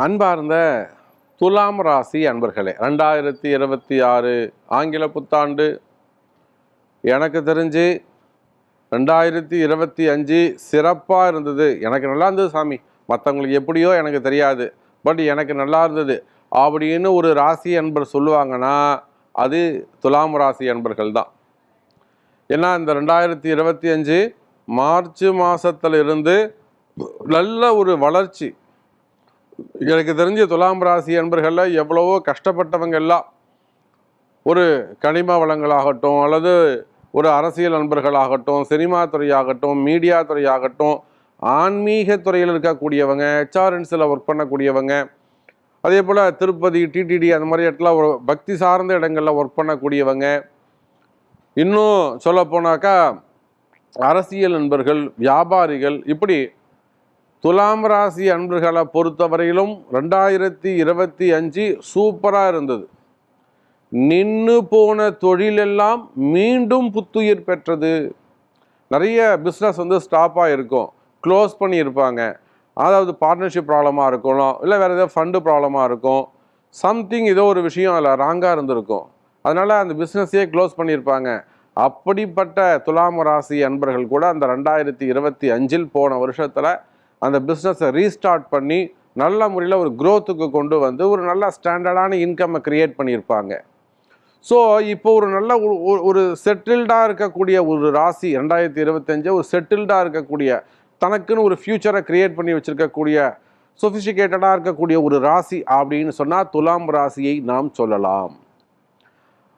அன்பார்ந்த துலாம் ராசி அன்பர்களே, 2026 ஆங்கில புத்தாண்டு எனக்கு தெரிஞ்சு 2025 சிறப்பாக இருந்தது. எனக்கு நல்லா இருந்தது சாமி, மற்றவங்களுக்கு எப்படியோ எனக்கு தெரியாது, பட் எனக்கு நல்லா இருந்தது அப்படின்னு ஒரு ராசி அன்பர் சொல்லுவாங்கன்னா அது துலாம் ராசி அன்பர்கள் தான். ஏன்னா இந்த 2025 மார்ச் மாதத்திலிருந்து நல்ல ஒரு வளர்ச்சி. எனக்கு தெரிஞ்ச துலாம் ராசி அன்பர்களில் எவ்வளவோ கஷ்டப்பட்டவங்க எல்லாம் ஒரு கனிம வளங்களாகட்டும், அல்லது ஒரு அரசியல் நண்பர்களாகட்டும், சினிமா துறையாகட்டும், மீடியா துறையாகட்டும், ஆன்மீக துறையில் இருக்கக்கூடியவங்க, ஹெச்ஆர்என்ஸில் ஒர்க் பண்ணக்கூடியவங்க, அதே போல் திருப்பதி, டிடிடி அந்த மாதிரி இடத்துல ஒரு பக்தி சார்ந்த இடங்களில் ஒர்க் பண்ணக்கூடியவங்க, இன்னும் சொல்லப்போனாக்கா அரசியல் நண்பர்கள், வியாபாரிகள், இப்படி துலாம் ராசி அன்பர்களை பொறுத்தவரையிலும் 2025 சூப்பராக இருந்தது. நின்று போன தொழிலெல்லாம் மீண்டும் புத்துயிர் பெற்றது. நிறைய பிஸ்னஸ் ஸ்டாப்பாக இருக்கும், க்ளோஸ் பண்ணியிருப்பாங்க. அதாவது பார்ட்னர்ஷிப் ப்ராப்ளமாக இருக்கணும், இல்லை வேறு ஏதாவது ஃபண்டு ப்ராப்ளமாக இருக்கும், சம்திங் ஏதோ ஒரு விஷயம் அதில் ராங்காக இருந்திருக்கும். அதனால் அந்த பிஸ்னஸையே க்ளோஸ் பண்ணியிருப்பாங்க. அப்படிப்பட்ட துலாம் ராசி அன்பர்கள் கூட அந்த 2025 போன வருஷத்தில் அந்த பிஸ்னஸை ரீஸ்டார்ட் பண்ணி நல்ல முறையில் ஒரு க்ரோத்துக்கு கொண்டு வந்து ஒரு நல்ல ஸ்டாண்டர்டான இன்கம்மை க்ரியேட் பண்ணியிருப்பாங்க. ஸோ இப்போ ஒரு நல்ல ஒரு செட்டில்டாக இருக்கக்கூடிய ஒரு ராசி 2025 ஒரு செட்டில்டாக இருக்கக்கூடிய, தனக்குன்னு ஒரு ஃப்யூச்சரை க்ரியேட் பண்ணி வச்சுருக்கக்கூடிய, சொஃபிஸ்டிகேட்டடாக இருக்கக்கூடிய ஒரு ராசி அப்படின்னு சொன்னால் துலாம் ராசியை நாம் சொல்லலாம்.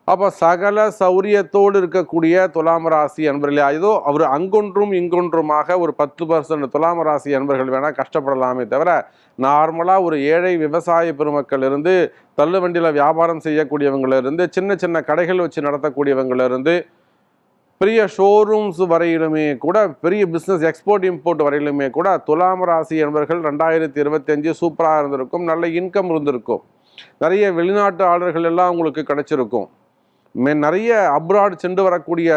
அப்போ சகல சௌரியத்தோடு இருக்கக்கூடிய துலாம் ராசி அன்பர்களே, ஏதோ அவர் அங்கொன்றும் இங்கொன்றுமாக ஒரு 10% துலாம் ராசி அன்பர்கள் வேணால் கஷ்டப்படலாமே தவிர, நார்மலாக ஒரு ஏழை விவசாய பெருமக்கள் இருந்து, தள்ளுவண்டியில் வியாபாரம் செய்யக்கூடியவங்களிருந்து, சின்ன சின்ன கடைகள் வச்சு நடத்தக்கூடியவங்களிருந்து, பெரிய ஷோரூம்ஸ் வரையிலுமே கூட, பெரிய பிஸ்னஸ் எக்ஸ்போர்ட் இம்போர்ட் வரையிலுமே கூட துலாம் ராசி அன்பர்கள் 2025 சூப்பராக இருந்திருக்கும். நல்ல இன்கம் இருந்திருக்கும். நிறைய வெளிநாட்டு ஆர்டர்கள் எல்லாம் உங்களுக்கு கிடைச்சிருக்கும். நிறைய அப்ராட் சென்று வரக்கூடிய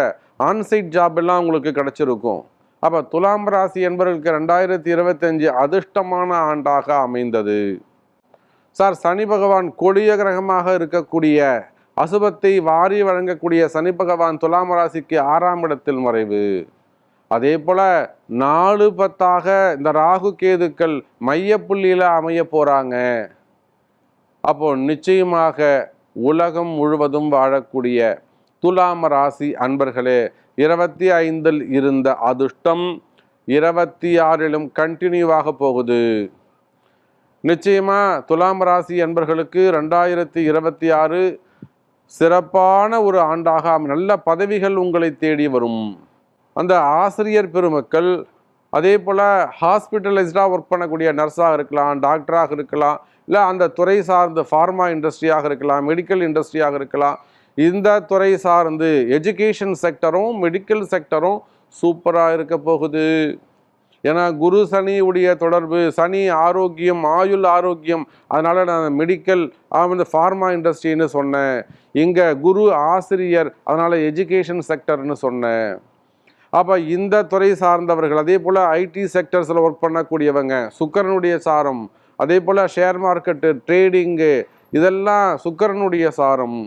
ஆன்சைட் ஜாப் எல்லாம் உங்களுக்கு கிடைச்சிருக்கும். அப்போ துலாம் ராசி என்பவர்களுக்கு 2025 அதிர்ஷ்டமான ஆண்டாக அமைந்தது. சார், சனி பகவான் கொடிய கிரகமாக இருக்கக்கூடிய, அசுபத்தை வாரி வழங்கக்கூடிய சனி பகவான் துலாம் ராசிக்கு 6ஆம் இடத்தில் மறைவு. அதே போல் 4-10 இந்த ராகு கேதுக்கள் மையப்புள்ளியில் அமைய போகிறாங்க. அப்போது நிச்சயமாக உலகம் முழுவதும் வாழக்கூடிய துலாம் ராசி அன்பர்களே, 25 இருந்த அதிர்ஷ்டம் 26 கண்டினியூவாக போகுது. நிச்சயமாக துலாம் ராசி அன்பர்களுக்கு 2026 சிறப்பான ஒரு ஆண்டாக, நல்ல பதவிகள் உங்களை தேடி வரும். அந்த ஆசிரியர் பெருமக்கள், அதே போல் ஹாஸ்பிட்டலைஸ்டாக ஒர்க் பண்ணக்கூடிய நர்ஸாக இருக்கலாம், டாக்டராக இருக்கலாம், இல்லை அந்த துறை சார்ந்த ஃபார்மா இண்டஸ்ட்ரியாக இருக்கலாம், மெடிக்கல் இண்டஸ்ட்ரியாக இருக்கலாம், இந்த துறை சார்ந்து எஜுகேஷன் செக்டரும் மெடிக்கல் செக்டரும் சூப்பராக இருக்க போகுது. ஏன்னா குரு சனி உடைய தொடர்பு, சனி ஆரோக்கியம், ஆயுள் ஆரோக்கியம். அதனால் நான் மெடிக்கல் இந்த ஃபார்மா இண்டஸ்ட்ரின்னு சொன்னேன். இங்கே குரு ஆசிரியர், அதனால் எஜுகேஷன் செக்டர்னு சொன்னேன். அப்போ இந்த துறை சார்ந்தவர்கள், அதே போல் ஐடி செக்டர்ஸில் ஒர்க் பண்ணக்கூடியவங்க, சுக்கிரனுடைய சாரம், அதே போல் ஷேர் மார்க்கெட்டு, ட்ரேடிங்கு, இதெல்லாம் சுக்கிரனுடைய சாரம்.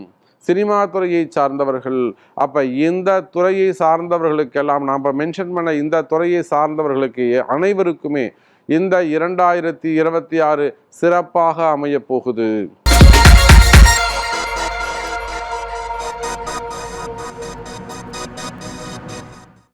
சினிமா துறையை சார்ந்தவர்கள், அப்போ இந்த துறையை சார்ந்தவர்களுக்கெல்லாம் நாம் மென்ஷன் பண்ண இந்த துறையை சார்ந்தவர்களுக்கு அனைவருக்குமே இந்த 2026 சிறப்பாக அமைய போகுது.